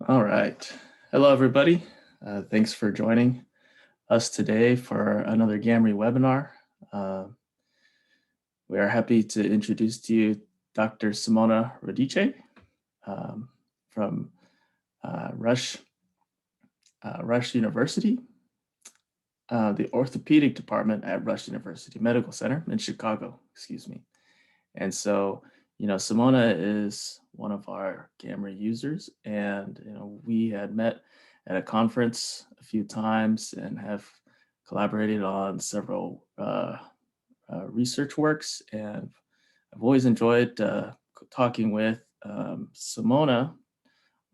All right. Hello, everybody. Thanks for joining us today for another Gamry webinar. We are happy to introduce to you Dr. Simona Radice from Rush University, the Orthopedic Department at Rush University Medical Center in Chicago, excuse me. And so, Simona is one of our Gamry users, and we had met at a conference a few times and have collaborated on several research works. And I've always enjoyed talking with Simona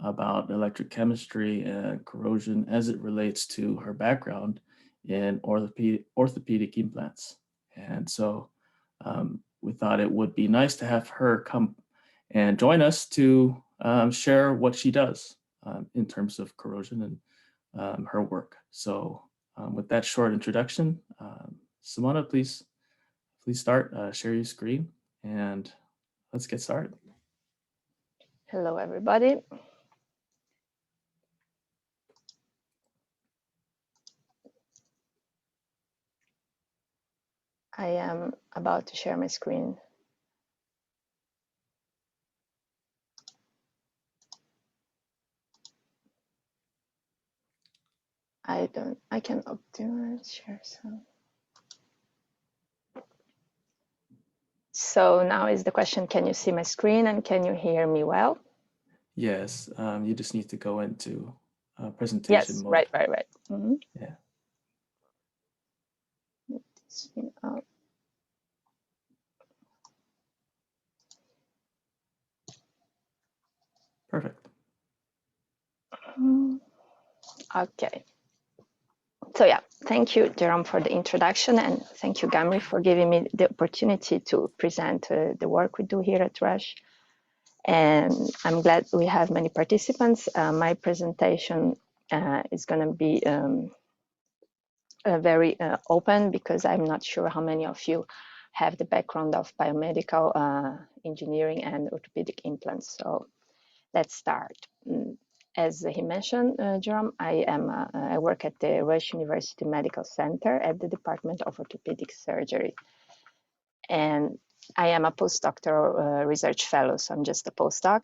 about electrochemistry and corrosion as it relates to her background in orthopedic implants. And so we thought it would be nice to have her come and join us to share what she does in terms of corrosion and her work. So with that short introduction, Simona, please start, share your screen, and let's get started. Hello, everybody. I am about to share my screen. I can optimize share some. So now is the question, can you see my screen and can you hear me well? Yes, you just need to go into presentation mode. Yes, right. Mm-hmm. Yeah. Perfect. Okay. So yeah, thank you, Jerome, for the introduction, and thank you, Gamry, for giving me the opportunity to present the work we do here at Rush. And I'm glad we have many participants. My presentation is going to be very open because I'm not sure how many of you have the background of biomedical engineering and orthopedic implants. So let's start. As he mentioned, Jerome, I work at the Rush University Medical Center at the Department of Orthopedic Surgery. And I am a postdoctoral research fellow, so I'm just a postdoc.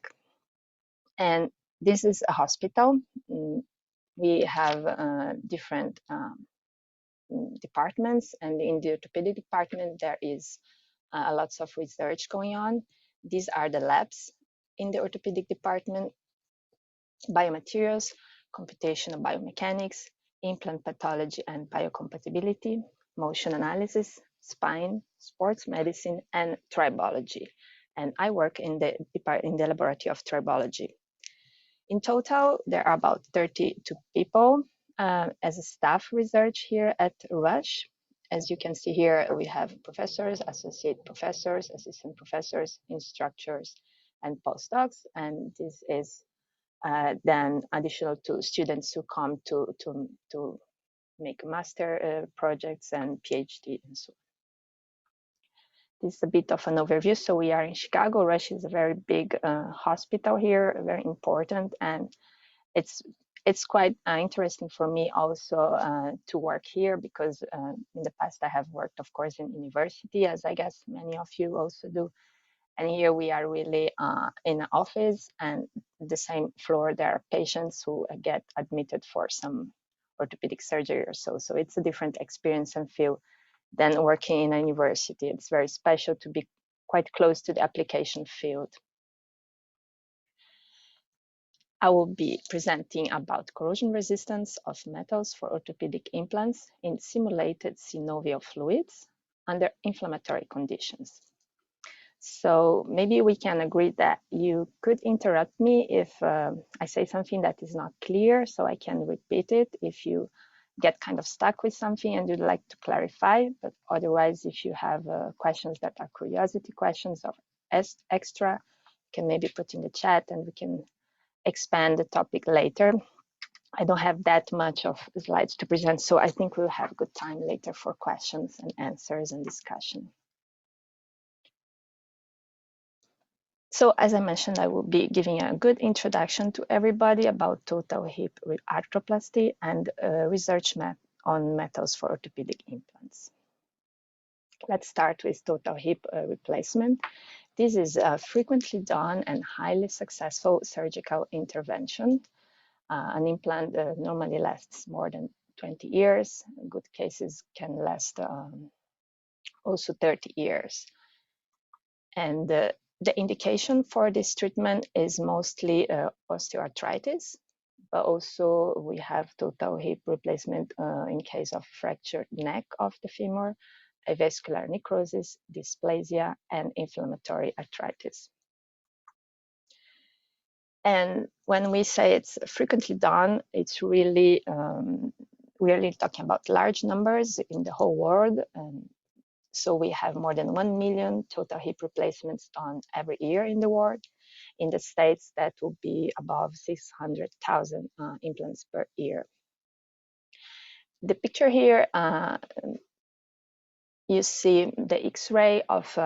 And this is a hospital. We have different departments, and in the orthopedic department there is lots of research going on. These are the labs in the orthopedic department: biomaterials, computational biomechanics, implant pathology and biocompatibility, motion analysis, spine, sports medicine, and tribology. And I work in the laboratory of tribology. In total, there are about 32 people as a staff research here at Rush. As you can see here, we have professors, associate professors, assistant professors, instructors, and postdocs. And this is then additional to students who come to make master projects and PhD and so on. This is a bit of an overview. So we are in Chicago. Rush is a very big hospital here, very important, and it's quite interesting for me also to work here because in the past I have worked, of course, in university, as I guess many of you also do. And here we are really in an office, and the same floor there are patients who get admitted for some orthopedic surgery or so. So it's a different experience and feel than working in a university. It's very special to be quite close to the application field. I will be presenting about corrosion resistance of metals for orthopedic implants in simulated synovial fluids under inflammatory conditions. So maybe we can agree that you could interrupt me if I say something that is not clear, so I can repeat it if you get kind of stuck with something and you'd like to clarify. But otherwise, if you have questions that are curiosity questions or extra, you can maybe put in the chat and we can expand the topic later. I don't have that much of slides to present, so I think we'll have good time later for questions and answers and discussion. So as I mentioned, I will be giving a good introduction to everybody about total hip arthroplasty and research on metals for orthopedic implants. Let's start with total hip replacement. This is a frequently done and highly successful surgical intervention. An implant normally lasts more than 20 years. Good cases can last also 30 years. And the indication for this treatment is mostly osteoarthritis, but also we have total hip replacement in case of fractured neck of the femur, avascular necrosis, dysplasia, and inflammatory arthritis. And when we say it's frequently done, it's really, we're really talking about large numbers in the whole world. So we have more than 1 million total hip replacements done every year in the world. In the States, that will be above 600,000 implants per year. The picture here, you see the X-ray of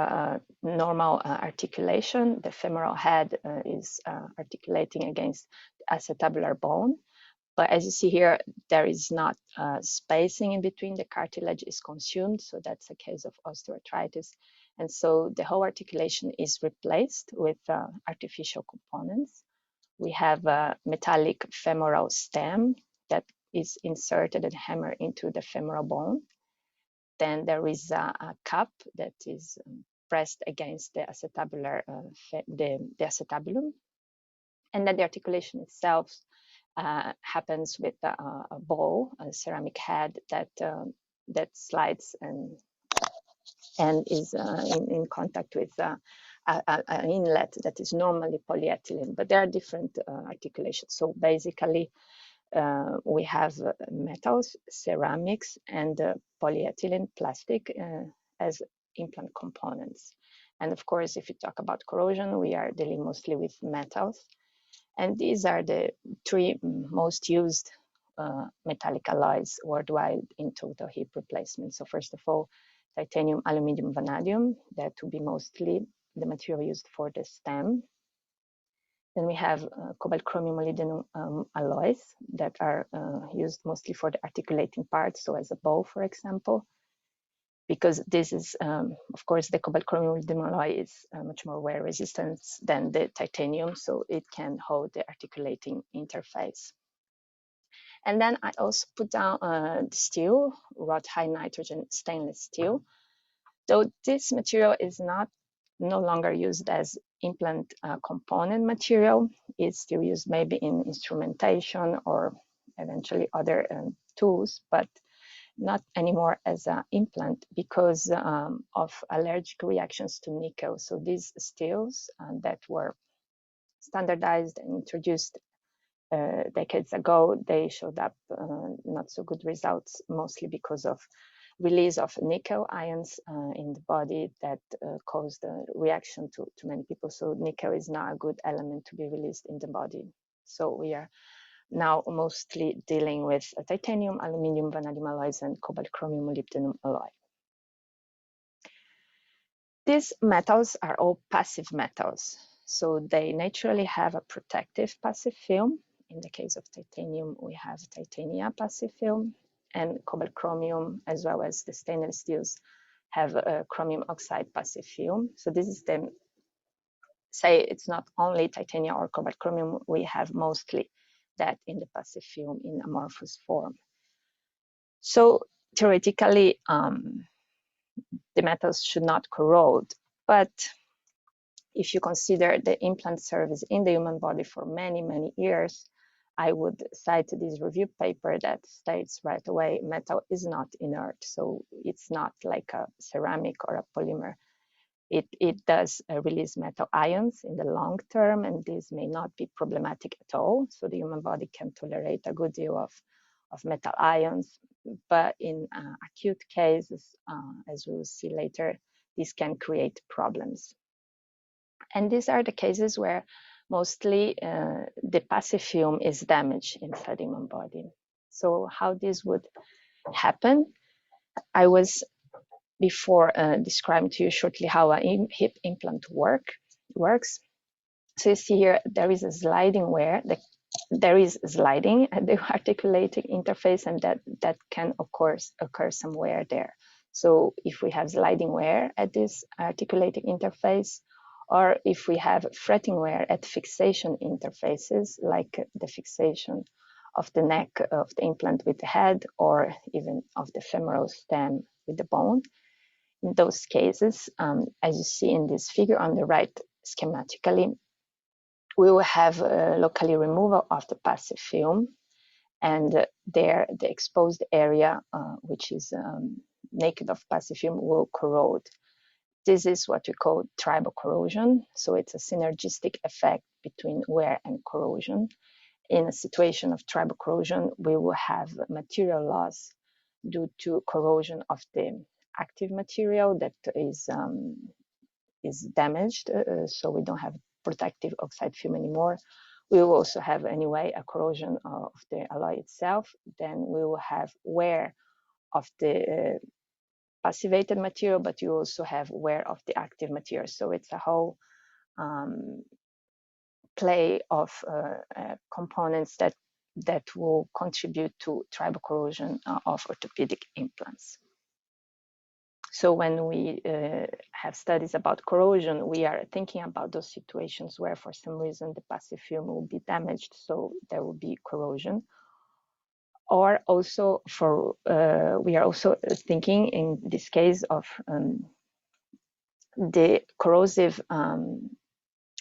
normal articulation. The femoral head is articulating against the acetabular bone. But as you see here, there is not spacing in between. The cartilage is consumed, so that's a case of osteoarthritis. And so the whole articulation is replaced with artificial components. We have a metallic femoral stem that is inserted and hammered into the femoral bone. Then there is a cup that is pressed against the acetabular, the acetabulum. And then the articulation itself happens with a bowl, a ceramic head that slides and is in contact with an inlet that is normally polyethylene, but there are different articulations. So basically, we have metals, ceramics, and polyethylene plastic as implant components. And of course, if you talk about corrosion, we are dealing mostly with metals. And these are the three most used metallic alloys worldwide in total hip replacement. So first of all, titanium, aluminum, vanadium, that would be mostly the material used for the stem. Then we have cobalt-chromium alloys that are used mostly for the articulating parts, so as a bow, for example, because this is, of course, the cobalt-chromium alloy is much more wear resistant than the titanium, so it can hold the articulating interface. And then I also put down the steel, wrought high nitrogen stainless steel. Though this material is no longer used as implant component material, it's still used maybe in instrumentation or eventually other tools, but not anymore as an implant because of allergic reactions to nickel. So these steels that were standardized and introduced decades ago, they showed up not so good results, mostly because of release of nickel ions in the body that caused a reaction to many people. So nickel is not a good element to be released in the body. So we are now mostly dealing with titanium, aluminum, vanadium alloys, and cobalt-chromium molybdenum alloy. These metals are all passive metals. So they naturally have a protective passive film. In the case of titanium, we have titania passive film, and cobalt-chromium, as well as the stainless steels, have a chromium oxide passive film. So this is the, say it's not only titania or cobalt-chromium, we have mostly that in the passive film in amorphous form. So theoretically, the metals should not corrode, but if you consider the implant service in the human body for many, many years, I would cite this review paper that states right away, metal is not inert. So it's not like a ceramic or a polymer. It does release metal ions in the long term, and this may not be problematic at all. So the human body can tolerate a good deal of metal ions, but in acute cases, as we will see later, this can create problems. And these are the cases where mostly the passive film is damaged inside the human body. So how this would happen, I was before describing to you shortly how a hip implant works. So you see here, there is a sliding wear. There is sliding at the articulating interface, and that can occur somewhere there. So if we have sliding wear at this articulating interface, or if we have fretting wear at fixation interfaces, like the fixation of the neck of the implant with the head, or even of the femoral stem with the bone, in those cases, as you see in this figure on the right schematically, we will have locally removal of the passive film, and there the exposed area, which is naked of passive film, will corrode. This is what we call tribal corrosion. So it's a synergistic effect between wear and corrosion. In a situation of tribal corrosion, we will have material loss due to corrosion of the active material that is damaged, so we don't have protective oxide film anymore. We will also have anyway a corrosion of the alloy itself. Then we will have wear of the passivated material, but you also have wear of the active material. So it's a whole play of components that will contribute to tribal corrosion of orthopedic implants. So when we have studies about corrosion, we are thinking about those situations where for some reason the passive film will be damaged, so there will be corrosion. Or also we are also thinking in this case of the corrosive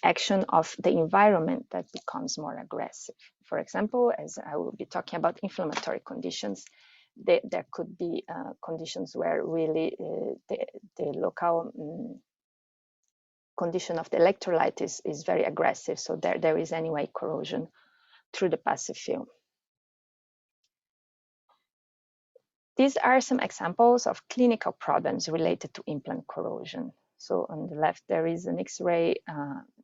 action of the environment that becomes more aggressive. For example, as I will be talking about inflammatory conditions, there could be conditions where really the local condition of the electrolyte is very aggressive. So there is anyway corrosion through the passive film. These are some examples of clinical problems related to implant corrosion. So on the left, there is an X-ray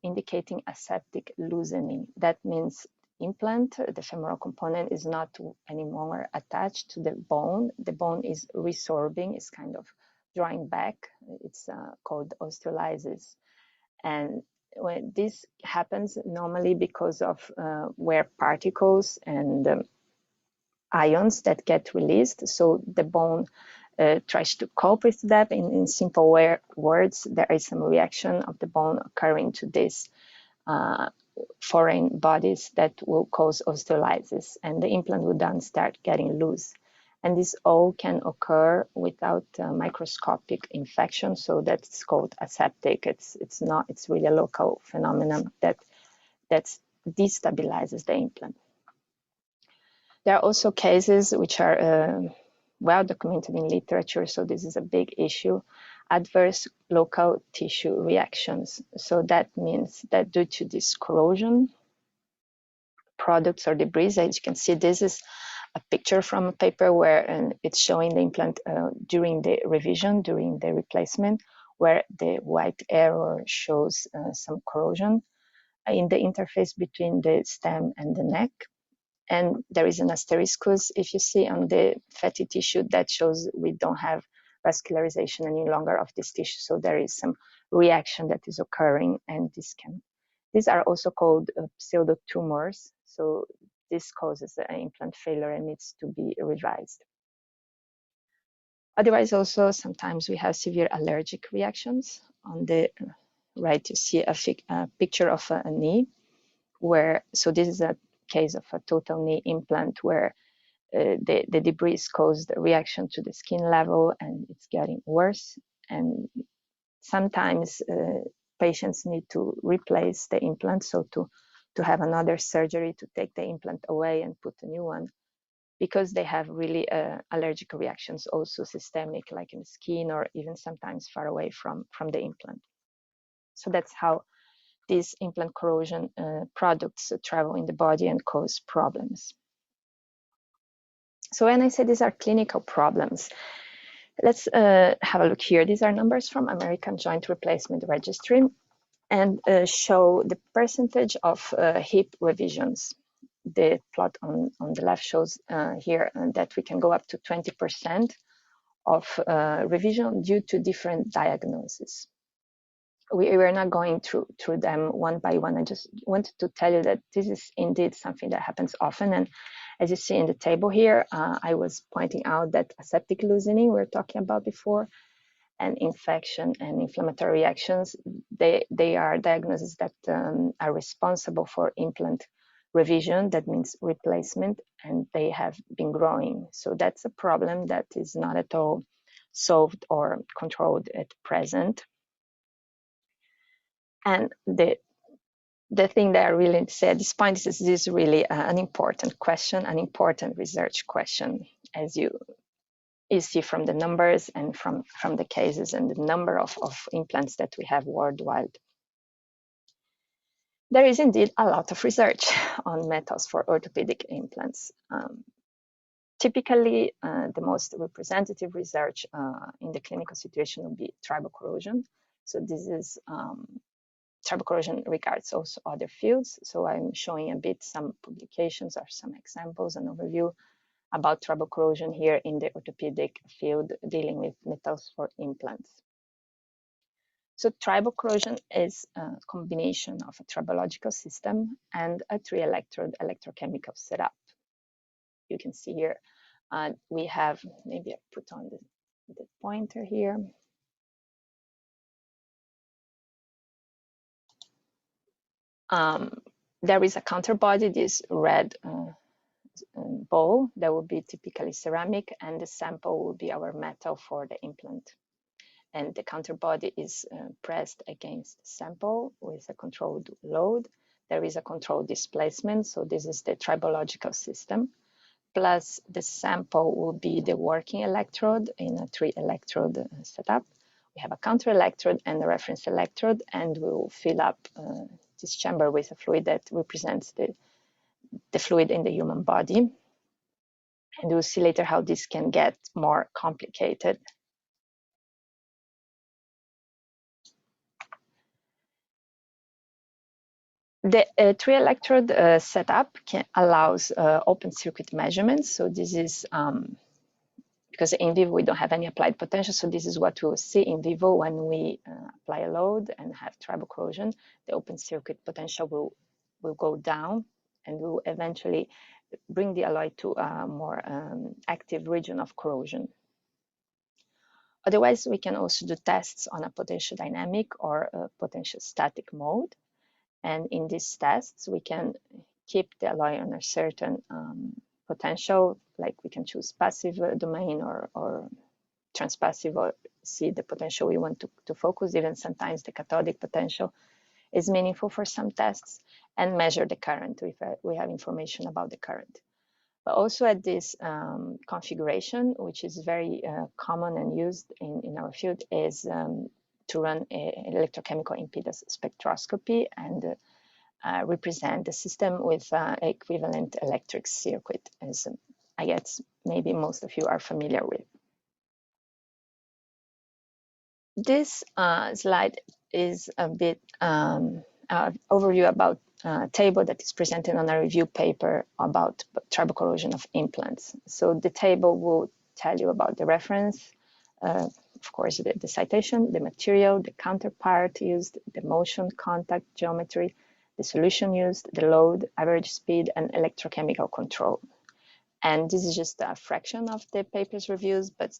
indicating aseptic loosening. That means implant, the femoral component, is not anymore attached to the bone. The bone is resorbing, it's kind of drawing back. It's called osteolysis. And when this happens normally because of wear particles and ions that get released. So the bone tries to cope with that. In simple words, there is some reaction of the bone occurring to these foreign bodies that will cause osteolysis, and the implant will then start getting loose. And this all can occur without microscopic infection, so that's called aseptic. It's really a local phenomenon that destabilizes the implant. There are also cases which are well documented in literature, so this is a big issue, adverse local tissue reactions. So that means that due to this corrosion, products or debris, as you can see, this is a picture from a paper where it's showing the implant during the revision, during the replacement, where the white arrow shows some corrosion in the interface between the stem and the neck. And there is an asterisk if you see on the fatty tissue that shows we don't have vascularization any longer of this tissue. So there is some reaction that is occurring, and these are also called pseudotumors. So this causes an implant failure and needs to be revised. Otherwise, also sometimes we have severe allergic reactions. On the right, you see a picture of a knee so this is a case of a total knee implant where the debris caused a reaction to the skin level and it's getting worse. And sometimes patients need to replace the implant, so to have another surgery to take the implant away and put a new one, because they have really allergic reactions, also systemic, like in the skin or even sometimes far away from the implant. So that's how these implant corrosion products travel in the body and cause problems. So when I say these are clinical problems, let's have a look here. These are numbers from American Joint Replacement Registry and show the percentage of hip revisions. The plot on the left shows here that we can go up to 20% of revision due to different diagnoses. we're not going through them one by one. I just wanted to tell you that this is indeed something that happens often. And as you see in the table here, I was pointing out that aseptic loosening we were talking about before, and infection and inflammatory reactions, they are diagnoses that are responsible for implant revision, that means replacement, and they have been growing. So that's a problem that is not at all solved or controlled at present. And the thing that I really say at this point is this is really an important question, an important research question, as you see from the numbers and from the cases and the number of implants that we have worldwide. There is indeed a lot of research on metals for orthopedic implants. Typically, the most representative research in the clinical situation would be tribal corrosion. So this is tribal corrosion regards also other fields. So I'm showing a bit some publications or some examples and overview about tribal corrosion here in the orthopedic field dealing with metals for implants. So tribal corrosion is a combination of a tribological system and a 3-electrode electrochemical setup. You can see here we have, maybe I put on the pointer here. There is a counterbody, this red bowl that will be typically ceramic, and the sample will be our metal for the implant. And the counterbody is pressed against the sample with a controlled load. There is a controlled displacement, so this is the tribological system. Plus the sample will be the working electrode in a 3-electrode setup. We have a counter electrode and a reference electrode, and we will fill up this chamber with a fluid that represents the fluid in the human body. And we'll see later how this can get more complicated. The 3-electrode setup allows open circuit measurements. So this is because in vivo we don't have any applied potential. So this is what we will see in vivo when we apply a load and have tribal corrosion. The open circuit potential will go down, and will eventually bring the alloy to a more active region of corrosion. Otherwise, we can also do tests on a potential dynamic or a potential static mode. And in these tests, we can keep the alloy on a certain potential, like we can choose passive domain or transpassive, or see the potential we want to focus. Even sometimes the cathodic potential is meaningful for some tests, and measure the current if we have information about the current. But also at this configuration, which is very common and used in our field, is to run an electrochemical impedance spectroscopy and represent the system with equivalent electric circuit, as I guess maybe most of you are familiar with. This slide is a bit overview about a table that is presented on a review paper about tribal corrosion of implants. So the table will tell you about the reference, of course, the citation, the material, the counterpart used, the motion, contact, geometry, the solution used, the load, average speed, and electrochemical control. And this is just a fraction of the paper's reviews, but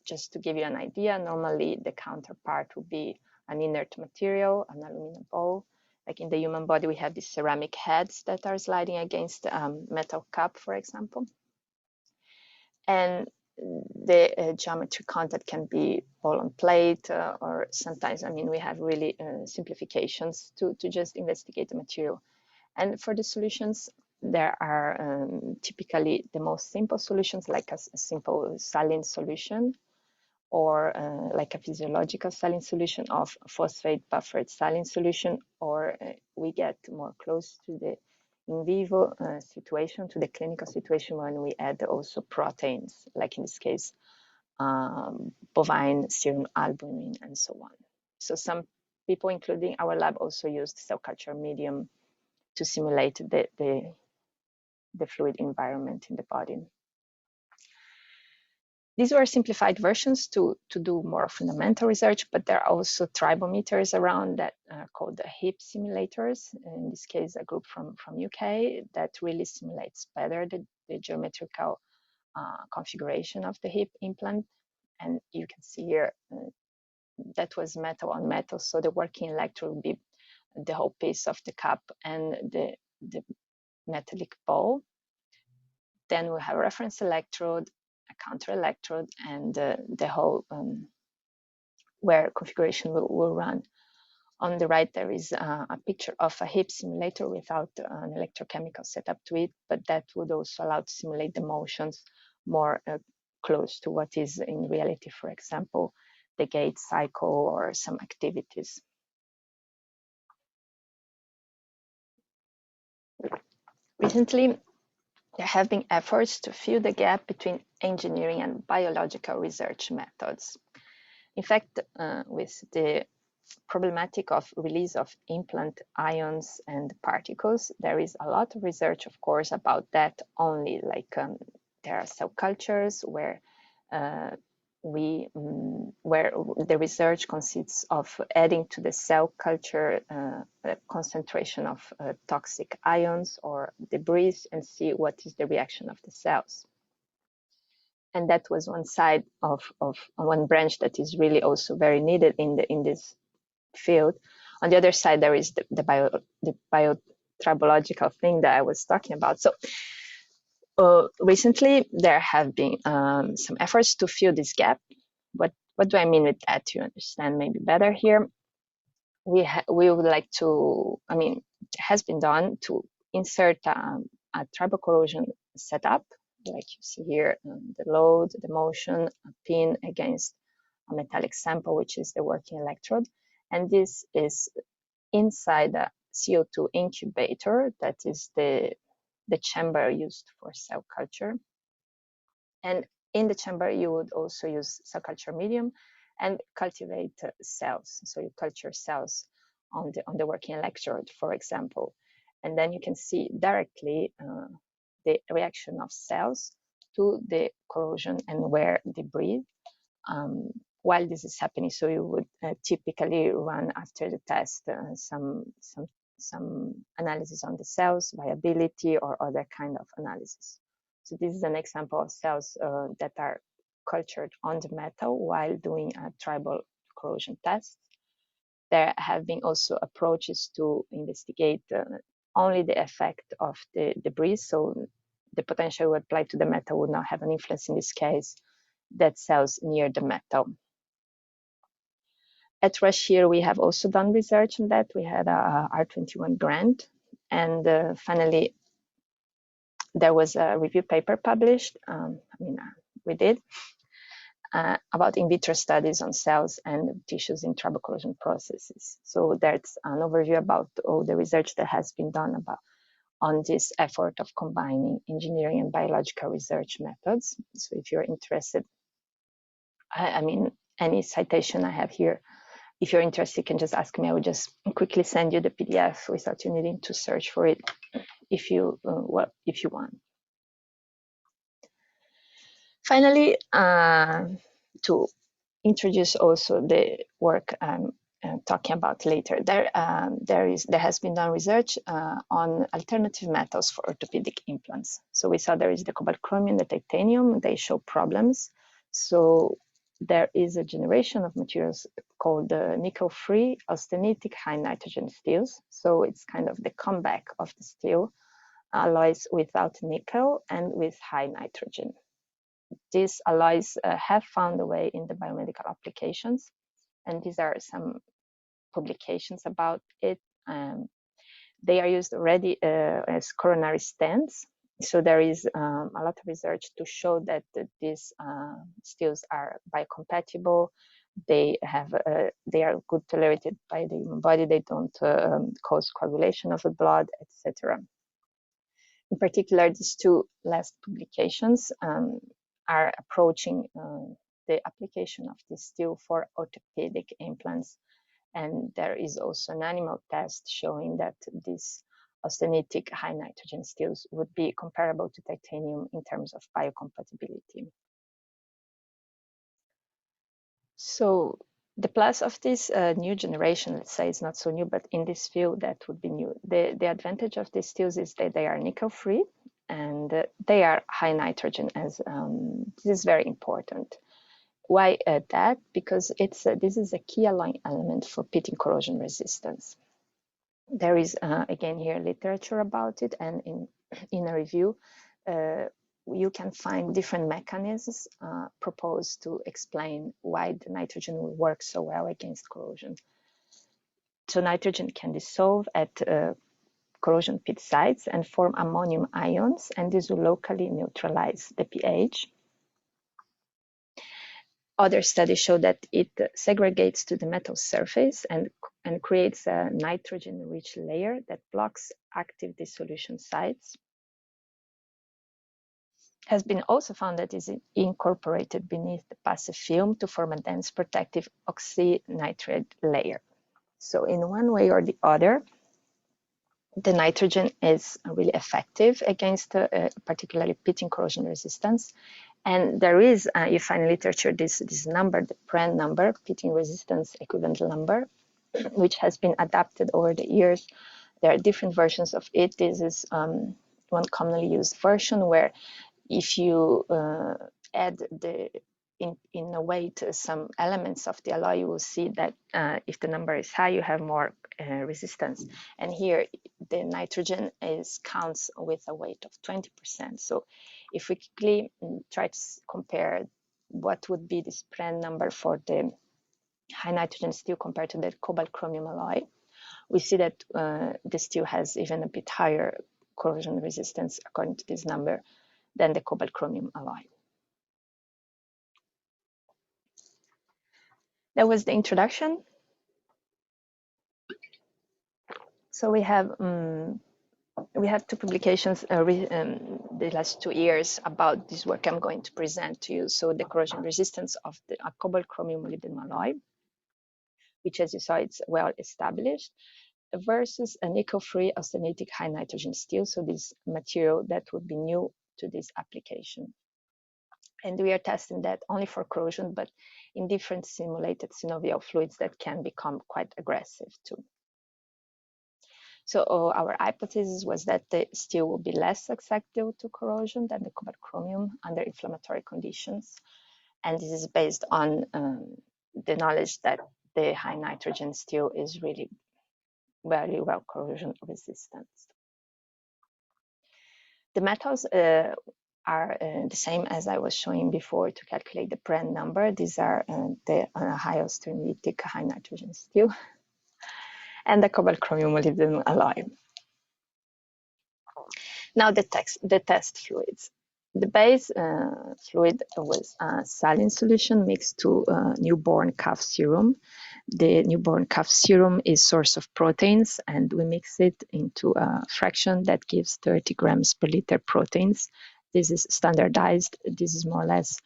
just to give you an idea, normally the counterpart would be an inert material, an aluminum ball. Like in the human body, we have these ceramic heads that are sliding against a metal cup, for example. And the geometry contact can be ball on plate, or sometimes, I mean, we have really simplifications to just investigate the material. And for the solutions, there are typically the most simple solutions, like a simple saline solution, or like a physiological saline solution of phosphate buffered saline solution, or we get more close to the in vivo situation, to the clinical situation, when we add also proteins, like in this case, bovine serum albumin and so on. So some people, including our lab, also used cell culture medium to simulate the fluid environment in the body. These were simplified versions to do more fundamental research, but there are also tribometers around that are called the hip simulators. In this case, a group from UK that really simulates better the geometrical configuration of the hip implant. And you can see here that was metal on metal, so the working electrode would be the whole piece of the cup and the metallic ball. Then we have a reference electrode, a counter electrode, and the whole where configuration will run. On the right, there is a picture of a hip simulator without an electrochemical setup to it, but that would also allow to simulate the motions more close to what is in reality, for example, the gait cycle or some activities. Recently, there have been efforts to fill the gap between engineering and biological research methods. In fact, with the problematic of release of implant ions and particles, there is a lot of research, of course, about that only. Like there are cell cultures where where the research consists of adding to the cell culture concentration of toxic ions or debris and see what is the reaction of the cells. And that was one side of one branch that is really also very needed in this field. On the other side, there is the biotribological thing that I was talking about. So recently, there have been some efforts to fill this gap. What do I mean with that? To understand maybe better here, we would like to, I mean, it has been done to insert a tribal corrosion setup, like you see here, the load, the motion, a pin against a metallic sample, which is the working electrode. And this is inside a CO2 incubator, that is the chamber used for cell culture. And in the chamber, you would also use cell culture medium and cultivate cells. So you culture cells on the working electrode, for example. And then you can see directly the reaction of cells to the corrosion and wear debris while this is happening. So you would typically run after the test some analysis on the cells, viability, or other kind of analysis. So this is an example of cells that are cultured on the metal while doing a tribal corrosion test. There have been also approaches to investigate only the effect of the debris. So the potential we apply to the metal would not have an influence in this case, that cells near the metal. At Rush here, we have also done research on that. We had a R21 grant, and finally, there was a review paper published. We did about in vitro studies on cells and tissues in tribal corrosion processes. So that's an overview about all the research that has been done on this effort of combining engineering and biological research methods. So if you're interested, I mean, any citation I have here, if you're interested, you can just ask me. I will just quickly send you the PDF without you needing to search for it if you want. Finally, to introduce also the work I'm talking about later, there has been done research on alternative metals for orthopedic implants. So we saw there is the cobalt chromium, the titanium, they show problems. So there is a generation of materials called the nickel-free austenitic high nitrogen steels. So it's kind of the comeback of the steel alloys without nickel and with high nitrogen. These alloys have found a way in the biomedical applications, and these are some publications about it. They are used already as coronary stents. So there is a lot of research to show that these steels are biocompatible. They are good tolerated by the human body. They don't cause coagulation of the blood, etc. In particular, these two last publications are approaching the application of this steel for orthopedic implants. And there is also an animal test showing that these austenitic high nitrogen steels would be comparable to titanium in terms of biocompatibility. So the plus of this new generation, let's say it's not so new, but in this field that would be new. The advantage of these steels is that they are nickel free and they are high nitrogen, as this is very important. Why that? Because it's this is a key alloying element for pitting corrosion resistance. There is again here literature about it, and in a review you can find different mechanisms proposed to explain why the nitrogen will work so well against corrosion. So nitrogen can dissolve at corrosion pit sites and form ammonium ions, and this will locally neutralize the pH. Other studies show that it segregates to the metal surface and creates a nitrogen-rich layer that blocks active dissolution sites. Has been also found that is incorporated beneath the passive film to form a dense protective oxynitride layer. So in one way or the other, the nitrogen is really effective against particularly pitting corrosion resistance. And there is, you find in literature, this number, the PREN number, pitting resistance equivalent number, which has been adapted over the years. There are different versions of it. This is one commonly used version where if you add in a weight some elements of the alloy, you will see that if the number is high, you have more resistance. And here the nitrogen counts with a weight of 20%. So if we quickly try to compare what would be this PREN number for the high nitrogen steel compared to the cobalt-chromium alloy, we see that the steel has even a bit higher corrosion resistance according to this number than the cobalt-chromium alloy. That was the introduction. So we have two publications the last 2 years about this work I'm going to present to you. So the corrosion resistance of the cobalt-chromium molybdenum alloy, which, as you saw, it's well established, versus a nickel-free austenitic high nitrogen steel. So this material that would be new to this application. And we are testing that only for corrosion, but in different simulated synovial fluids that can become quite aggressive too. So our hypothesis was that the steel will be less susceptible to corrosion than the cobalt-chromium under inflammatory conditions. And this is based on the knowledge that the high nitrogen steel is really very well corrosion resistant. The metals are the same as I was showing before to calculate the PREN number. These are the high austenitic high nitrogen steel and the cobalt-chromium molybdenum alloy. Now the test fluids. The base fluid was saline solution mixed to newborn calf serum. The newborn calf serum is source of proteins, and we mix it into a fraction that gives 30 grams per liter proteins. This is standardized. This is more or less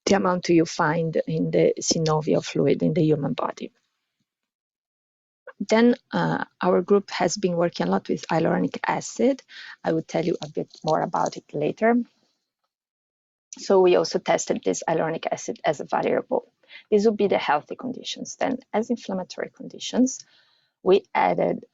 the amount you find in the synovial fluid in the human body. Then our group has been working a lot with hyaluronic acid. I will tell you a bit more about it later. So we also tested this hyaluronic acid as a variable. These would be the healthy conditions. Then as inflammatory conditions, we added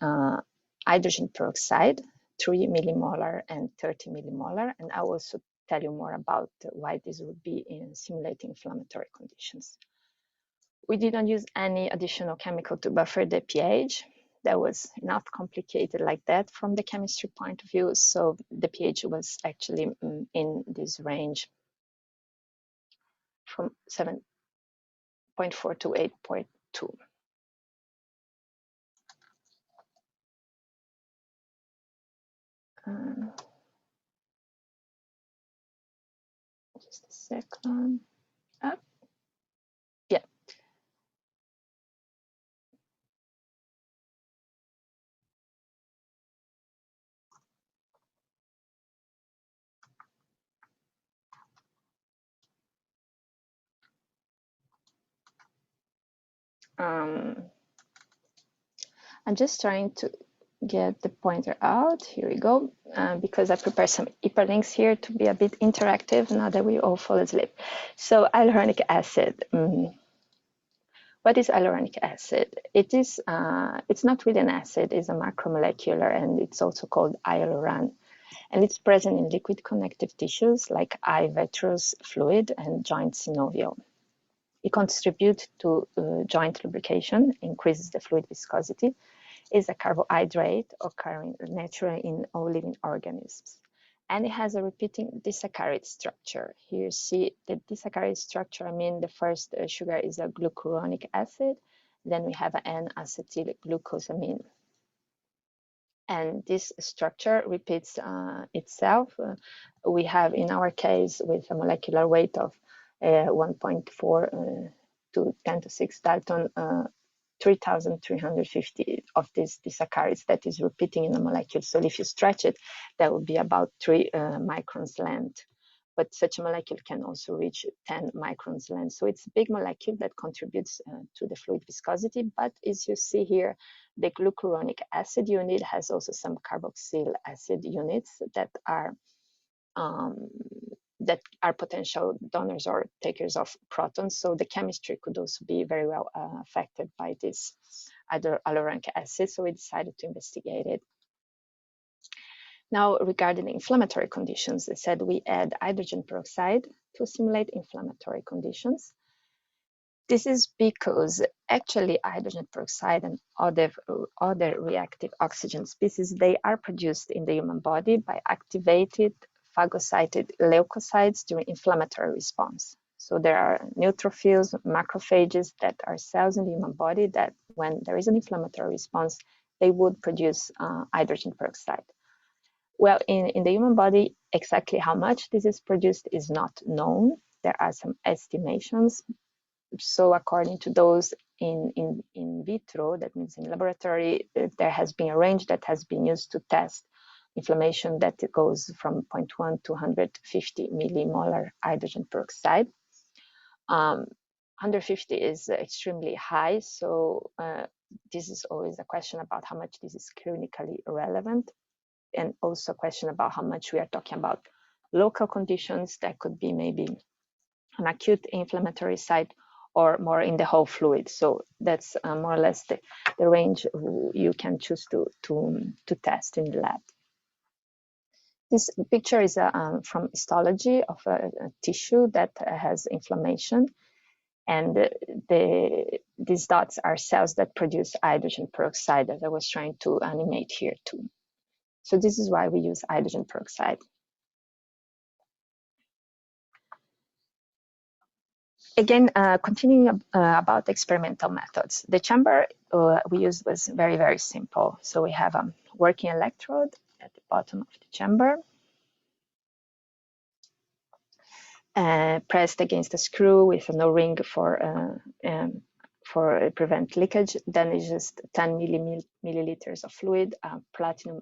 hydrogen peroxide, 3 millimolar and 30 millimolar. And I will also tell you more about why this would be in simulating inflammatory conditions. We didn't use any additional chemical to buffer the pH. That was not complicated like that from the chemistry point of view. So the pH was actually in this range from 7.4 to 8.2. Just a second. Yeah. I'm just trying to get the pointer out. Here we go, because I prepared some hyperlinks here to be a bit interactive now that we all fall asleep. So hyaluronic acid. What is hyaluronic acid? It's not really an acid, it's a macromolecular, and it's also called hyaluron. And it's present in liquid connective tissues like eye vitreous fluid and joint synovial. It contributes to joint lubrication, increases the fluid viscosity, is a carbohydrate occurring naturally in all living organisms. And it has a repeating disaccharide structure. Here you see the disaccharide structure. I mean, the first sugar is a glucuronic acid. Then we have an N-acetyl-glucosamine. And this structure repeats itself. We have, in our case, with a molecular weight of 1.4 to 10 to 6 Dalton, 3,350 of these disaccharides that is repeating in the molecule. So if you stretch it, that would be about 3 microns length. But such a molecule can also reach 10 microns length. So it's a big molecule that contributes to the fluid viscosity. But as you see here, the glucuronic acid unit has also some carboxyl acid units that are potential donors or takers of protons. So the chemistry could also be very well affected by this hyaluronic acid. So we decided to investigate it. Now, regarding inflammatory conditions, they said we add hydrogen peroxide to simulate inflammatory conditions. This is because actually hydrogen peroxide and other reactive oxygen species, they are produced in the human body by activated phagocyted leukocytes during inflammatory response. So there are neutrophils, macrophages that are cells in the human body that when there is an inflammatory response, they would produce hydrogen peroxide. Well, in the human body, exactly how much this is produced is not known. There are some estimations. So according to those in vitro, that means in laboratory, there has been a range that has been used to test inflammation that goes from 0.1 to 150 millimolar hydrogen peroxide. 150 is extremely high, so this is always a question about how much this is clinically relevant, and also a question about how much we are talking about local conditions that could be maybe an acute inflammatory site or more in the whole fluid. So that's more or less the range you can choose to test in the lab. This picture is from histology of a tissue that has inflammation. And these dots are cells that produce hydrogen peroxide that I was trying to animate here too. So this is why we use hydrogen peroxide. Again, continuing about experimental methods. The chamber we used was very, very simple. So we have a working electrode at the bottom of the chamber, pressed against a screw with an O-ring for prevent leakage. Then it's just 10 milliliters of fluid, platinum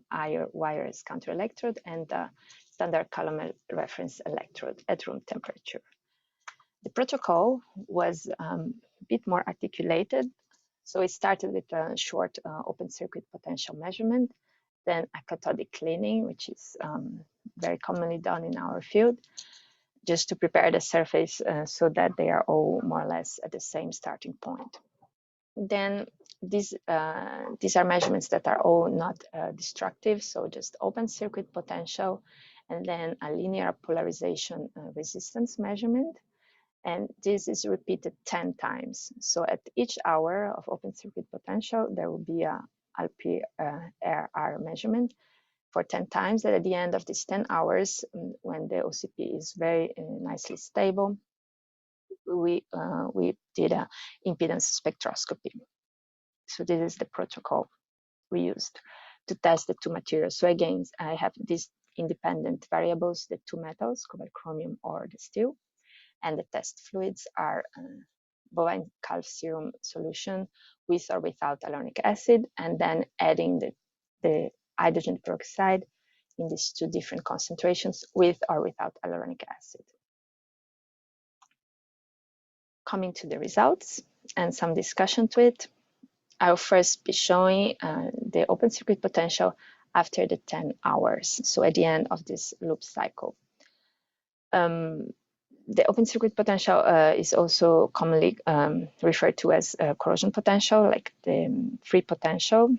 wires counter electrode, and standard column reference electrode at room temperature. The protocol was a bit more articulated. So it started with a short open circuit potential measurement, then a cathodic cleaning, which is very commonly done in our field, just to prepare the surface so that they are all more or less at the same starting point. Then these are measurements that are all not destructive, so just open circuit potential, and then a linear polarization resistance measurement. And this is repeated 10 times. So at each hour of open circuit potential, there will be a LPRR measurement for 10 times. And at the end of these 10 hours, when the OCP is very nicely stable, we did an impedance spectroscopy. So this is the protocol we used to test the two materials. So again, I have these independent variables, the two metals, cobalt, chromium, or the steel. And the test fluids are bovine calf serum solution with or without hyaluronic acid, and then adding the hydrogen peroxide in these two different concentrations with or without hyaluronic acid. Coming to the results and some discussion to it, I'll first be showing the open circuit potential after the 10 hours, so at the end of this loop cycle. The open circuit potential is also commonly referred to as corrosion potential, like the free potential.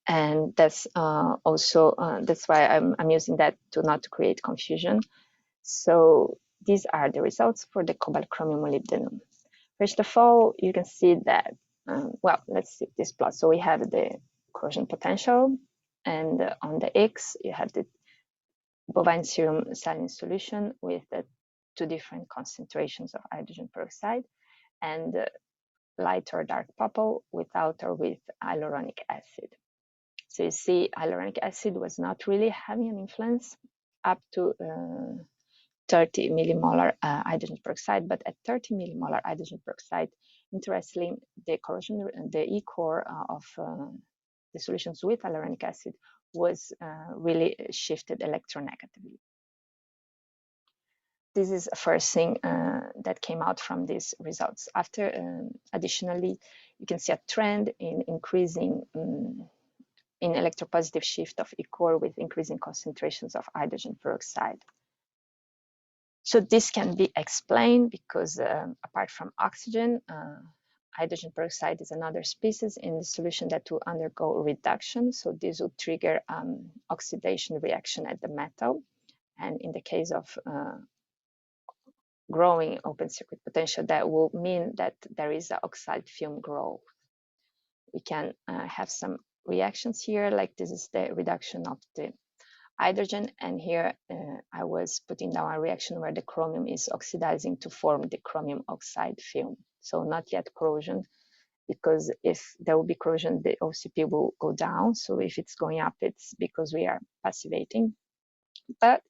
And that's that's why I'm using that not to create confusion. So these are the results for the cobalt chromium molybdenum. First of all, you can see that, well, let's see this plot. So we have the corrosion potential, and on the X, you have the bovine serum saline solution with the 2 different concentrations of hydrogen peroxide, and light or dark purple without or with hyaluronic acid. So you see, hyaluronic acid was not really having an influence up to 30 millimolar hydrogen peroxide, but at 30 millimolar hydrogen peroxide, interestingly, the corrosion, the E-core of the solutions with hyaluronic acid was really shifted electronegatively. This is the first thing that came out from these results. After, additionally, you can see a trend in increasing in electropositive shift of E-core with increasing concentrations of hydrogen peroxide. So this can be explained because apart from oxygen, hydrogen peroxide is another species in the solution that will undergo reduction. So this will trigger oxidation reaction at the metal. And in the case of growing open circuit potential, that will mean that there is an oxide film growth. We can have some reactions here, like this is the reduction of the hydrogen, and here I was putting down a reaction where the chromium is oxidizing to form the chromium oxide film. So not yet corrosion, because if there will be corrosion, the OCP will go down. So if it's going up, it's because we are passivating. But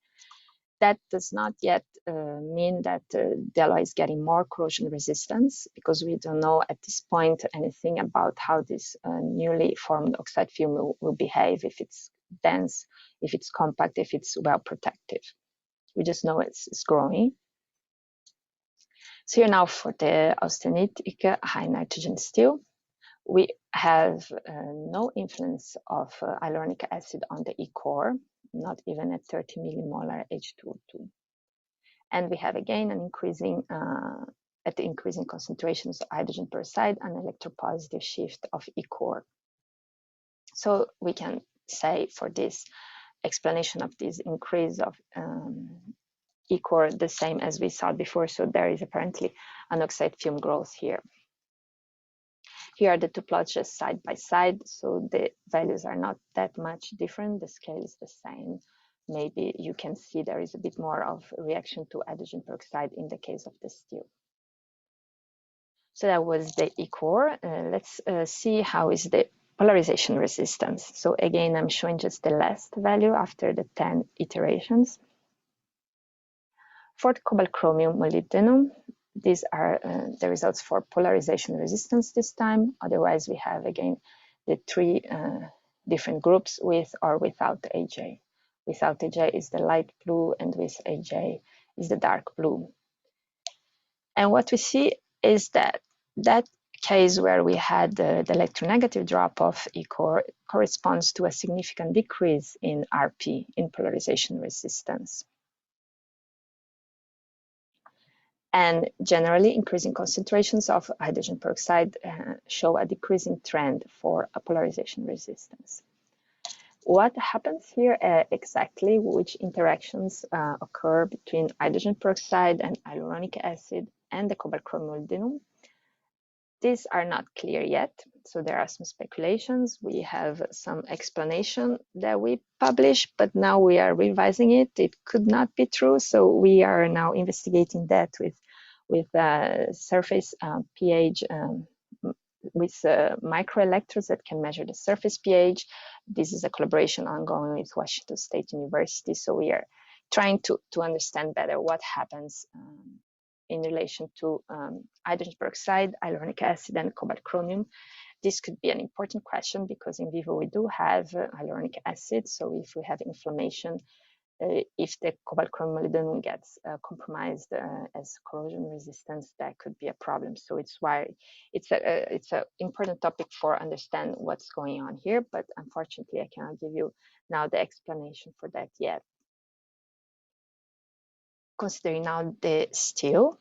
that does not yet mean that the alloy is getting more corrosion resistance, because we don't know at this point anything about how this newly formed oxide film will behave, if it's dense, if it's compact, if it's well protective. We just know it's growing. So here now for the austenitic high nitrogen steel, we have no influence of hyaluronic acid on the E-core, not even at 30 millimolar H2O2. And we have again an increasing, at the increasing concentrations of hydrogen peroxide, an electropositive shift of E-core. So we can say for this explanation of this increase of E-core the same as we saw before. So there is apparently an oxide film growth here. Here are the 2 plots just side by side, so the values are not that much different. The scale is the same. Maybe you can see there is a bit more of reaction to hydrogen peroxide in the case of the steel. So that was the E-core. Let's see how is the polarization resistance. So again, I'm showing just the last value after the 10 iterations. For the cobalt chromium molybdenum, these are the results for polarization resistance this time. Otherwise, we have again the 3 different groups with or without AJ. Without AJ is the light blue, and with AJ is the dark blue. And what we see is that that case where we had the electronegative drop of E-core corresponds to a significant decrease in RP, in polarization resistance. And generally, increasing concentrations of hydrogen peroxide show a decreasing trend for a polarization resistance. What happens here exactly, which interactions occur between hydrogen peroxide and hyaluronic acid and the cobalt chromium molybdenum? These are not clear yet, so there are some speculations. We have some explanation that we published, but now we are revising it. It could not be true, so we are now investigating that with surface pH, with microelectrodes that can measure the surface pH. This is a collaboration ongoing with Washington State University, so we are trying to understand better what happens in relation to hydrogen peroxide, hyaluronic acid, and cobalt chromium. This could be an important question because in vivo we do have hyaluronic acid. So if we have inflammation, if the cobalt chromium molybdenum gets compromised as corrosion resistance, that could be a problem. So it's why it's an important topic for understand what's going on here. But unfortunately, I cannot give you now the explanation for that yet. considering now the steel,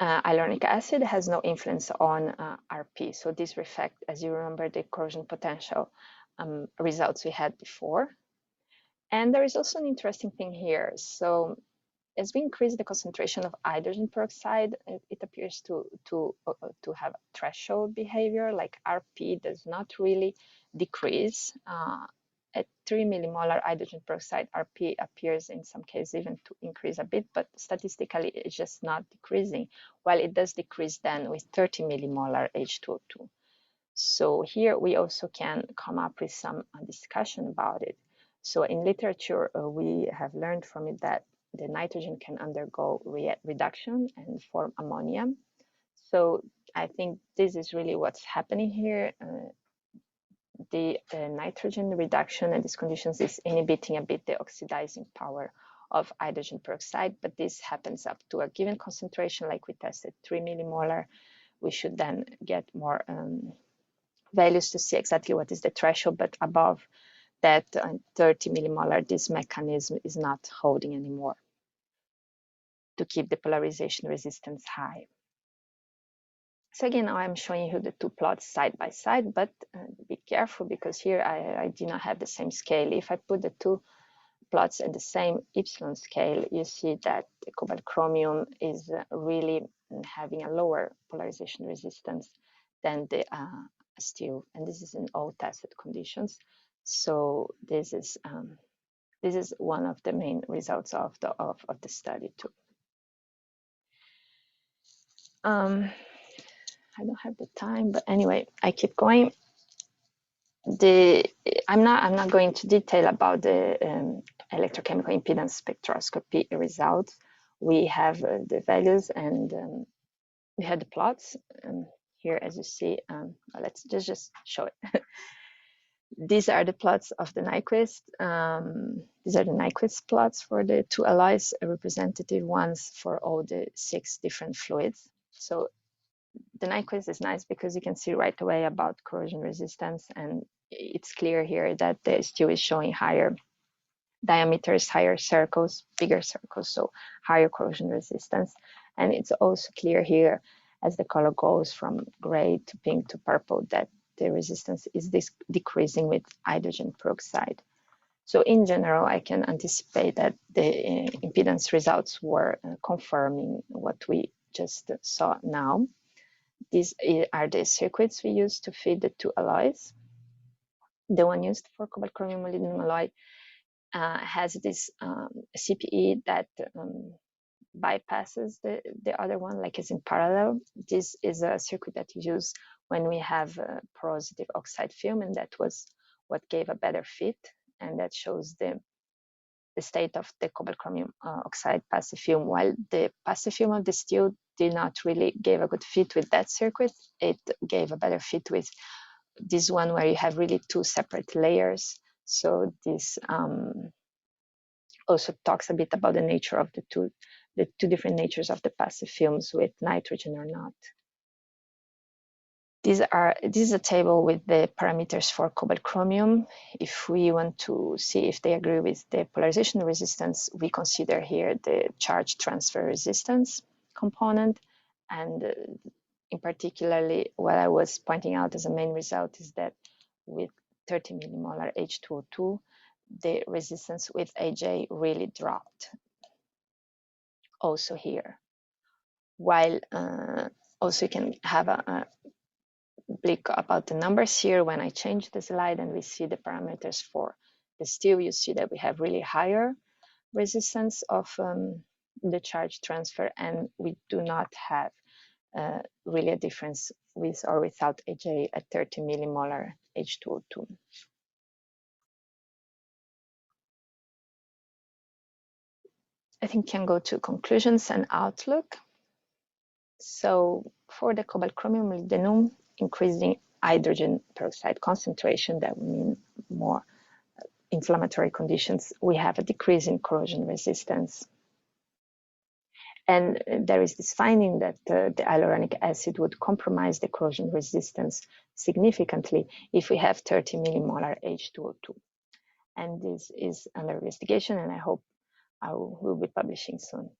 hyaluronic acid has no influence on RP. So this reflects, as you remember, the corrosion potential results we had before. And there is also an interesting thing here. So as we increase the concentration of hydrogen peroxide, it appears to have a threshold behavior, like RP does not really decrease. At 3 millimolar hydrogen peroxide, RP appears in some cases even to increase a bit, but statistically it's just not decreasing, while it does decrease then with 30 millimolar H2O2. So here we also can come up with some discussion about it. So in literature, we have learned from it that the nitrogen can undergo reduction and form ammonia. So I think this is really what's happening here. The nitrogen reduction in these conditions is inhibiting a bit the oxidizing power of hydrogen peroxide, but this happens up to a given concentration, like we tested 3 millimolar. We should then get more values to see exactly what is the threshold, but above that 30 millimolar, this mechanism is not holding anymore to keep the polarization resistance high. So again, now I'm showing you the two plots side by side, but be careful because here I do not have the same scale. If I put the two plots at the same epsilon scale, you see that the cobalt chromium is really having a lower polarization resistance than the steel, and this is in all tested conditions. So this is one of the main results of the study too. I don't have the time, but anyway, I keep going. I'm not going to detail about the electrochemical impedance spectroscopy results. We have the values and we had the plots here, as you see. Let's just show it. These are the plots of the Nyquist. These are the Nyquist plots for the two alloys, representative ones for all the 6 different fluids. So the Nyquist is nice because you can see right away about corrosion resistance, and it's clear here that the steel is showing higher diameters, higher circles, bigger circles, so higher corrosion resistance. And it's also clear here as the color goes from gray to pink to purple that the resistance is decreasing with hydrogen peroxide. So in general, I can anticipate that the impedance results were confirming what we just saw now. These are the circuits we use to feed the two alloys. The one used for cobalt chromium molybdenum alloy has this CPE that bypasses the other one, like it's in parallel. This is a circuit that you use when we have a porosity oxide film, and that was what gave a better fit, and that shows the state of the cobalt chromium oxide passive film, while the passive film of the steel did not really give a good fit with that circuit. It gave a better fit with this one where you have really 2 separate layers. So this also talks a bit about the nature of the two different natures of the passive films with nitrogen or not. This is a table with the parameters for cobalt chromium. If we want to see if they agree with the polarization resistance, we consider here the charge transfer resistance component. And in particularly, what I was pointing out as a main result is that with 30 millimolar H2O2, the resistance with AJ really dropped. Also here, while also you can have a blick about the numbers here. When I change the slide and we see the parameters for the steel, you see that we have really higher resistance of the charge transfer, and we do not have really a difference with or without AJ at 30 millimolar H2O2. I think can go to conclusions and outlook. So for the cobalt chromium molybdenum, increasing hydrogen peroxide concentration, that would mean more inflammatory conditions, we have a decrease in corrosion resistance. And there is this finding that the hyaluronic acid would compromise the corrosion resistance significantly if we have 30 millimolar H2O2. And this is under investigation, and I hope I will be publishing soon.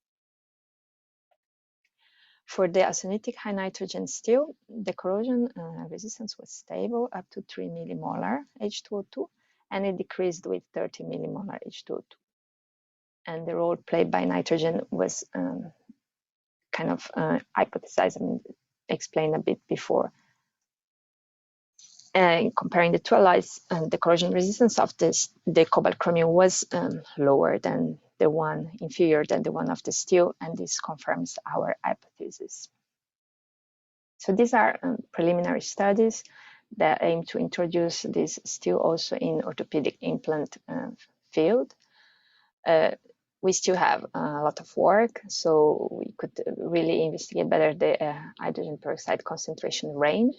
For the austenitic high nitrogen steel, the corrosion resistance was stable up to 3 millimolar H2O2, and it decreased with 30 millimolar H2O2. And the role played by nitrogen was kind of hypothesized and explained a bit before. Comparing the two alloys, the corrosion resistance of the cobalt chromium was lower than the one, inferior than the one of the steel, and this confirms our hypothesis. So these are preliminary studies that aim to introduce this steel also in orthopedic implant field. We still have a lot of work, so we could really investigate better the hydrogen peroxide concentration range.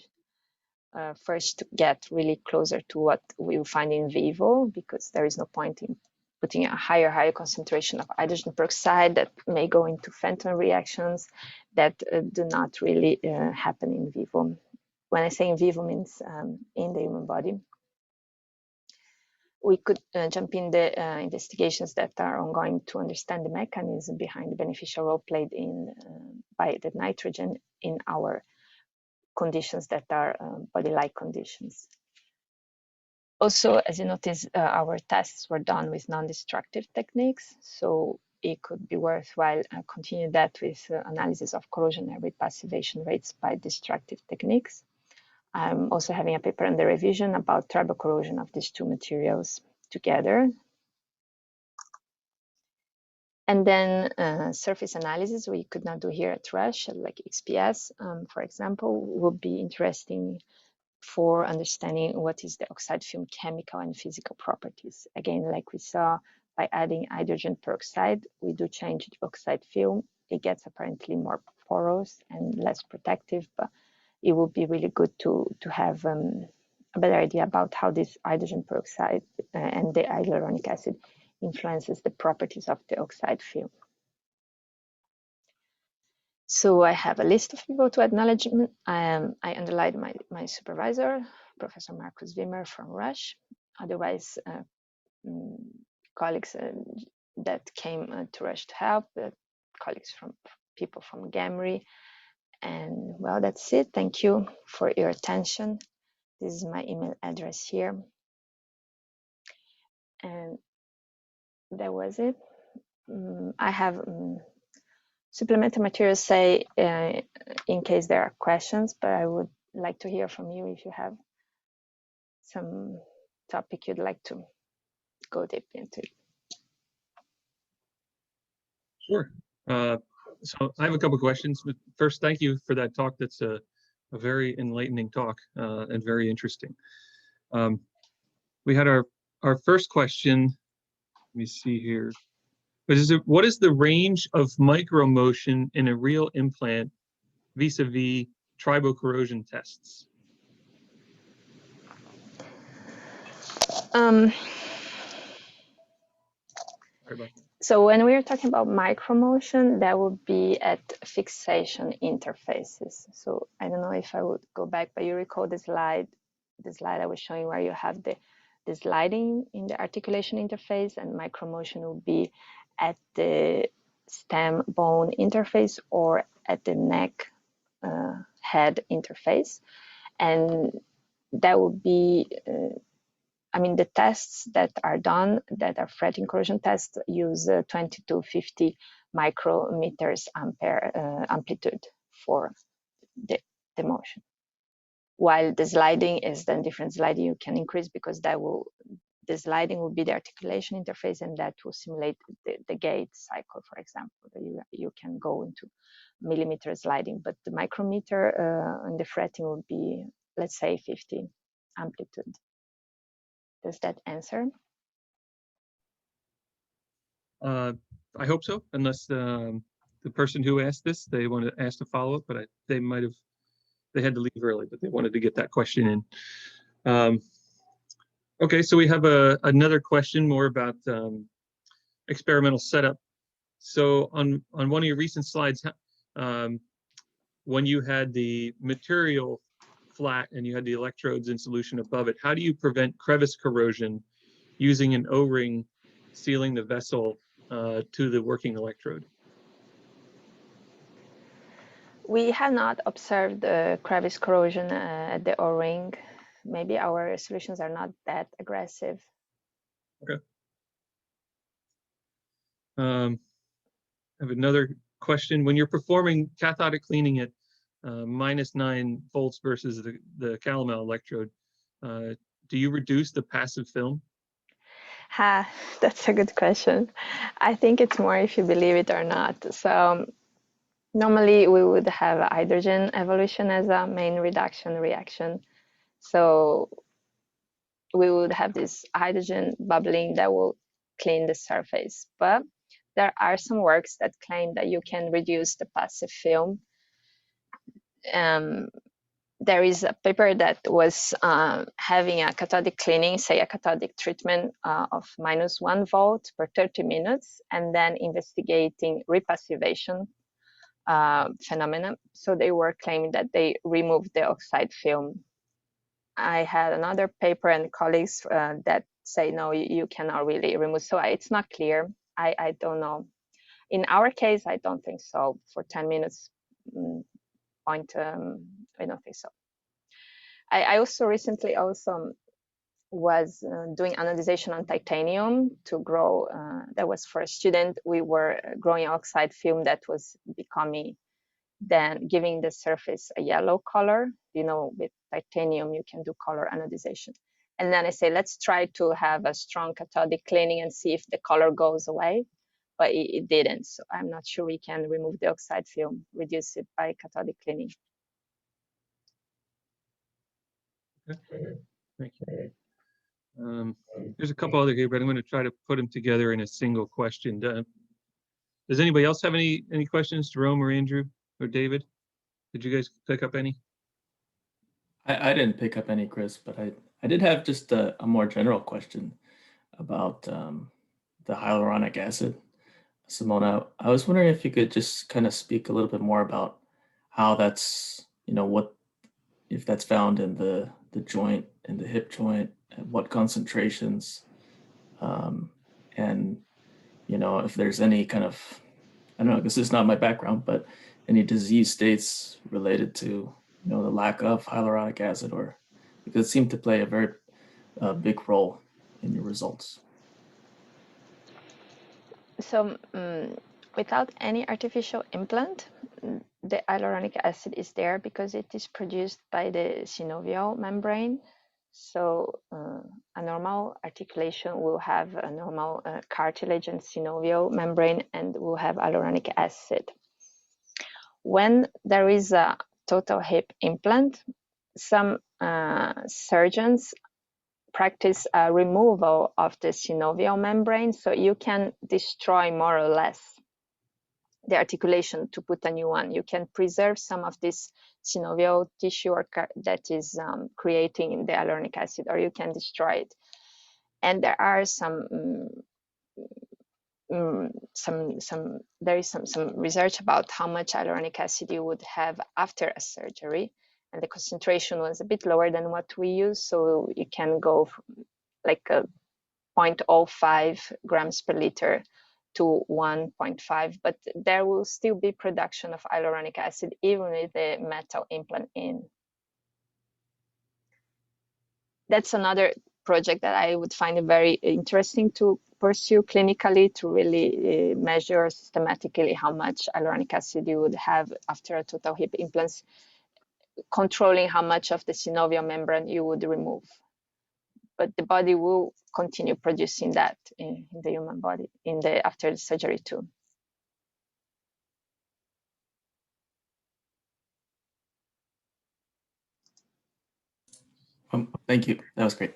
First, to get really closer to what we will find in vivo, because there is no point in putting a higher concentration of hydrogen peroxide that may go into Fenton reactions that do not really happen in vivo. When I say in vivo, means in the human body. We could jump in the investigations that are ongoing to understand the mechanism behind the beneficial role played in by the nitrogen in our conditions that are body-like conditions. Also, as you notice, our tests were done with non-destructive techniques, so it could be worthwhile continue that with analysis of corrosion and repassivation rates by destructive techniques. I'm also having a paper under revision about turbocorrosion of these two materials together. And then surface analysis we could not do here at Rush, like XPS, for example, would be interesting for understanding what is the oxide film chemical and physical properties. Again, like we saw, by adding hydrogen peroxide, we do change the oxide film. It gets apparently more porous and less protective, but it would be really good to have a better idea about how this hydrogen peroxide and the hyaluronic acid influences the properties of the oxide film. So I have a list of people to acknowledge. I underlined my supervisor, Professor Marcus Wimmer from Rush. Otherwise, colleagues that came to Rush to help, colleagues from people from Gamry. And well, that's it. Thank you for your attention. This is my email address here. And that was it. I have supplementary materials say in case there are questions, but I would like to hear from you if you have some topic you'd like to go deep into. Sure. So I have a couple of questions. But first, thank you for that talk. That's a very enlightening talk and very interesting. We had our first question. Let me see here. What is the range of micromotion in a real implant vis-a-vis tribocorrosion tests? So when we're talking about micromotion, that would be at fixation interfaces. So I don't know if I would go back, but you recall the slide I was showing where you have the sliding in the articulation interface, and micromotion would be at the stem bone interface or at the neck head interface. And that would be I mean, the tests that are done, that are fretting corrosion tests, use 20 to 50 micrometers ampere amplitude for the motion. While the sliding is then different sliding, you can increase because the sliding will be the articulation interface, and that will simulate the gait cycle, for example. You can go into millimeter sliding, but the micrometer and the fretting will be, let's say, 50 amplitude. Does that answer? I hope so, unless the person who asked this, they wanted to ask a follow-up, but they had to leave early, but they wanted to get that question in. Okay, so we have another question more about experimental setup. So on one of your recent slides, when you had the material flat and you had the electrodes in solution above it, how do you prevent crevice corrosion using an O-ring sealing the vessel to the working electrode? We have not observed crevice corrosion at the O-ring. Maybe our solutions are not that aggressive. Okay. I have another question. When you're performing cathodic cleaning at -9 volts versus the calomel electrode, do you reduce the passive film? That's a good question. I think it's more if you believe it or not. So normally we would have hydrogen evolution as a main reduction reaction. So we would have this hydrogen bubbling that will clean the surface. But there are some works that claim that you can reduce the passive film. There is a paper that was having a cathodic cleaning, say a cathodic treatment of -1 volt per 30 minutes, and then investigating repassivation phenomena. So they were claiming that they removed the oxide film. I had another paper and colleagues that say, no, you cannot really remove. So it's not clear. I don't know. In our case, I don't think so. For 10 minutes, I don't think so. I also recently was doing anodization on titanium to grow. That was for a student. We were growing oxide film that was becoming, then giving the surface a yellow color. You know, with titanium, you can do color anodization. And then I say, let's try to have a strong cathodic cleaning and see if the color goes away. But it didn't. So I'm not sure we can remove the oxide film, reduce it by cathodic cleaning. Okay. Thank you. There's a couple other here, but I'm going to try to put them together in a single question. Does anybody else have any questions, Jerome or Andrew or David? Did you guys pick up any? I didn't pick up any, Chris, but I did have just a more general question about the hyaluronic acid. Simona, I was wondering if you could just kind of speak a little bit more about how that's, if that's found in the joint, in the hip joint, at what concentrations, and if there's any kind of, I don't know, because this is not my background, but any disease states related to the lack of hyaluronic acid, or because it seemed to play a very big role in your results. So without any artificial implant, the hyaluronic acid is there because it is produced by the synovial membrane. So a normal articulation will have a normal cartilage and synovial membrane, and will have hyaluronic acid. When there is a total hip implant, some surgeons practice a removal of the synovial membrane, so you can destroy more or less the articulation to put a new one. You can preserve some of this synovial tissue that is creating the hyaluronic acid, or you can destroy it. And there are there is some research about how much hyaluronic acid you would have after a surgery, and the concentration was a bit lower than what we use, so you can go from like 0.05 grams per liter to 1.5, but there will still be production of hyaluronic acid even with the metal implant in. That's another project that I would find very interesting to pursue clinically, to really measure systematically how much hyaluronic acid you would have after a total hip implants, controlling how much of the synovial membrane you would remove. But the body will continue producing that in the human body after the surgery too. Thank you. That was great.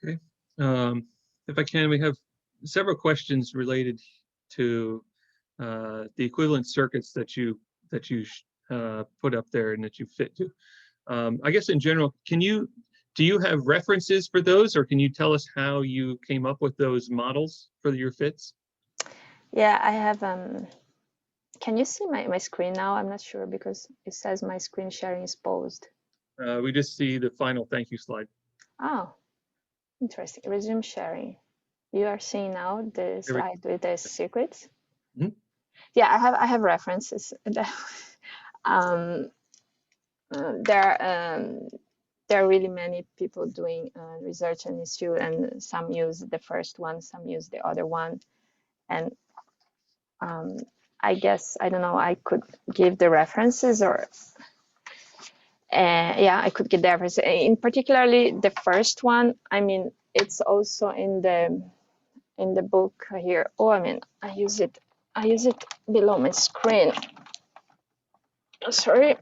Okay. If I can, we have several questions related to the equivalent circuits that you put up there and that you fit to. I guess in general, do you have references for those, or can you tell us how you came up with those models for your fits? Yeah, I have. Can you see my screen now? I'm not sure because it says my screen sharing is paused. We just see the final thank you slide. Oh, interesting. Resume sharing. You are seeing now the slide with the circuits. Mhm. Yeah, I have references. There are really many people doing research in this field, and some use the first one, some use the other one, and I guess, I don't know, I could give the references, or yeah, I could give the references. In particularly the first one, I mean, it's also in the book here. Oh, I mean, I use it below my screen. Sorry,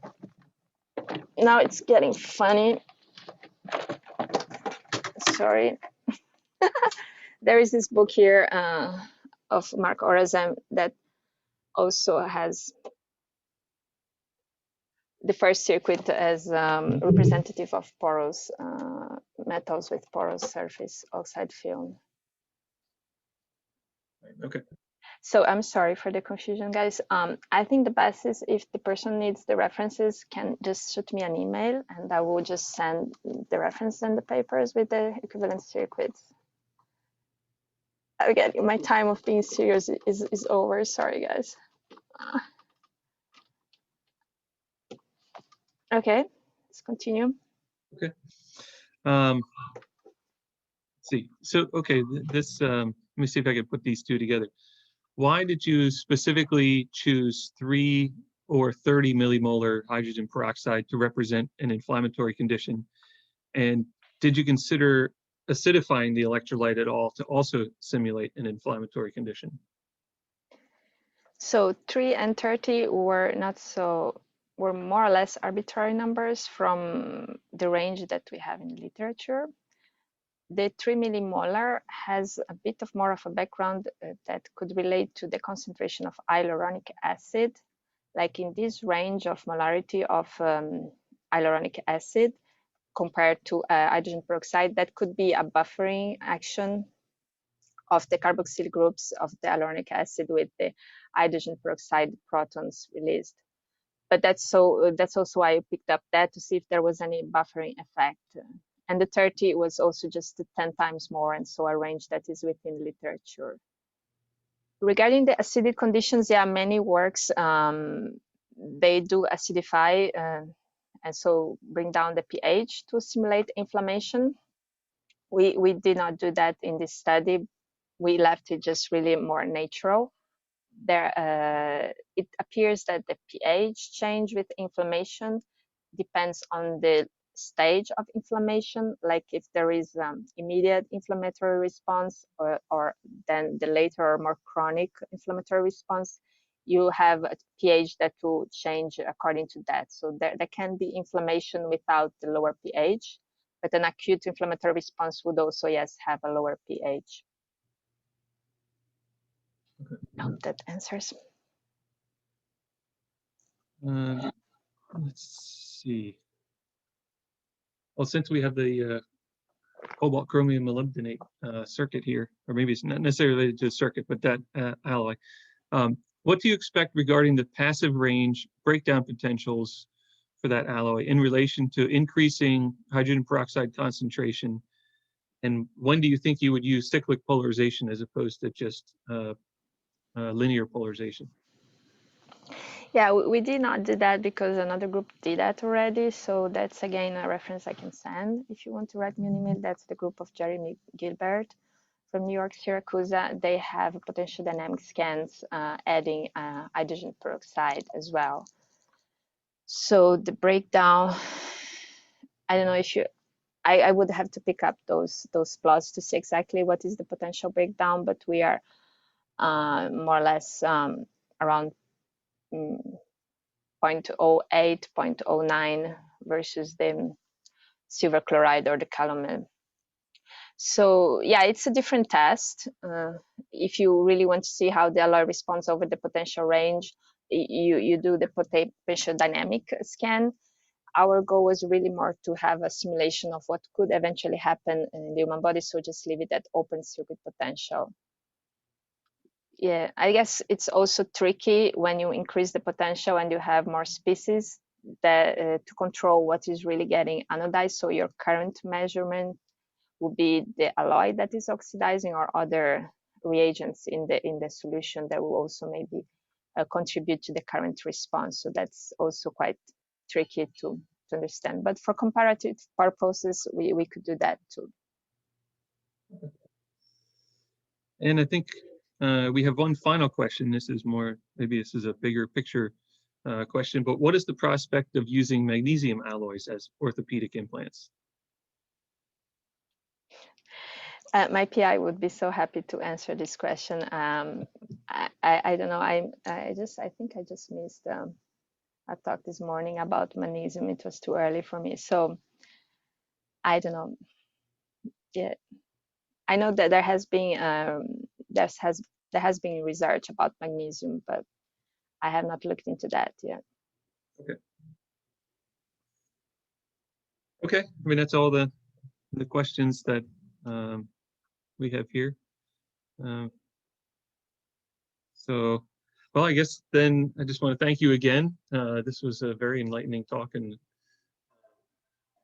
now it's getting funny. Sorry. There is this book here of Mark Orazem that also has the first circuit as representative of porous metals with porous surface oxide film. Okay. So I'm sorry for the confusion, guys. I think the best is if the person needs the references, can just shoot me an email, and I will just send the reference and the papers with the equivalent circuits. Again, my time of being serious is over. Sorry, guys. Okay, let's continue. Okay. Let's see. So, okay, this, let me see if I can put these two together. Why did you specifically choose 3 or 30 millimolar hydrogen peroxide to represent an inflammatory condition? And did you consider acidifying the electrolyte at all to also simulate an inflammatory condition? So 3 and 30 were more or less arbitrary numbers from the range that we have in literature. The 3 millimolar has a bit of more of a background that could relate to the concentration of hyaluronic acid. Like in this range of molarity of hyaluronic acid compared to hydrogen peroxide, that could be a buffering action of the carboxyl groups of the hyaluronic acid with the hydrogen peroxide protons released. But that's also why I picked up that, to see if there was any buffering effect. And the 30 was also just 10 times more, and so a range that is within literature. Regarding the acidic conditions, yeah, many works, they do acidify and so bring down the pH to simulate inflammation. We did not do that in this study. We left it just really more natural. It appears that the pH change with inflammation depends on the stage of inflammation, like if there is immediate inflammatory response, or then the later or more chronic inflammatory response, you have a pH that will change according to that. So there can be inflammation without the lower pH, but an acute inflammatory response would also, yes, have a lower pH. Okay. I hope that answers. Let's see. Well, since we have the cobalt chromium molybdenate circuit here, or maybe it's not necessarily related to the circuit, but that alloy, what do you expect regarding the passive range breakdown potentials for that alloy in relation to increasing hydrogen peroxide concentration? And when do you think you would use cyclic polarization as opposed to just linear polarization? Yeah, we did not do that because another group did that already. So that's again a reference I can send. If you want to write me an email, that's the group of Jeremy Gilbert from New York, Syracuse. They have potential dynamic scans adding hydrogen peroxide as well. So the breakdown, I don't know if you, I would have to pick up those plots to see exactly what is the potential breakdown, but we are more or less around 0.08, 0.09 versus the silver chloride or the calomel. So yeah, it's a different test. If you really want to see how the alloy responds over the potential range, you do the potential dynamic scan. Our goal was really more to have a simulation of what could eventually happen in the human body, so just leave it at open circuit potential. Yeah, I guess it's also tricky when you increase the potential and you have more species that to control what is really getting anodized. So your current measurement will be the alloy that is oxidizing or other reagents in the solution that will also maybe contribute to the current response. So that's also quite tricky to understand. But for comparative purposes, we could do that too. And I think we have one final question. This is more, maybe this is a bigger picture question, but what is the prospect of using magnesium alloys as orthopedic implants? My PI would be so happy to answer this question. I don't know. I think I just missed a talk this morning about magnesium. It was too early for me, so I don't know. Yeah, I know that there has been research about magnesium, but I have not looked into that yet. Okay. Okay. I mean, that's all the questions that we have here. So, well, I guess then I just want to thank you again. This was a very enlightening talk, and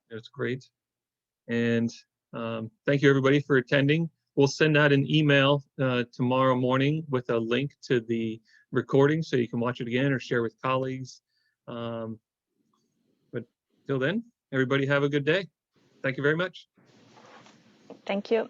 it's great. And thank you, everybody, for attending. We'll send out an email tomorrow morning with a link to the recording so you can watch it again or share with colleagues. But till then, everybody have a good day. Thank you very much. Thank you.